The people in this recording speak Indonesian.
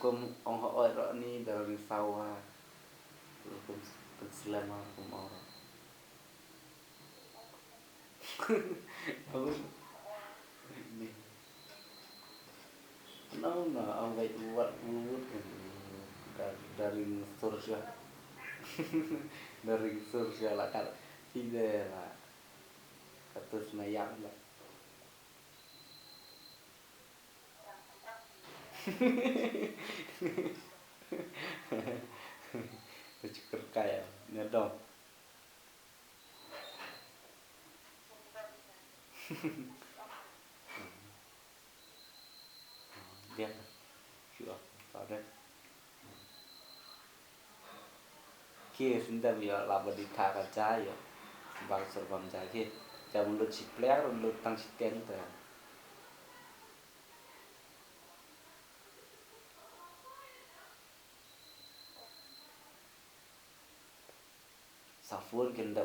kum ong oi ro ni dari sawah kum selama kum orang oh ini no ông vậy buat buat dari surga dari surga lah kan tidak lah kata senayang lah cukur kaya nyedong dia chưa vào đây kia chúng ta bây giờ làm đi thả cả trái rồi bằng sản phẩm trái kia chả muốn được chip lẻ rồi được tăng chip tiền thôi Safun kenda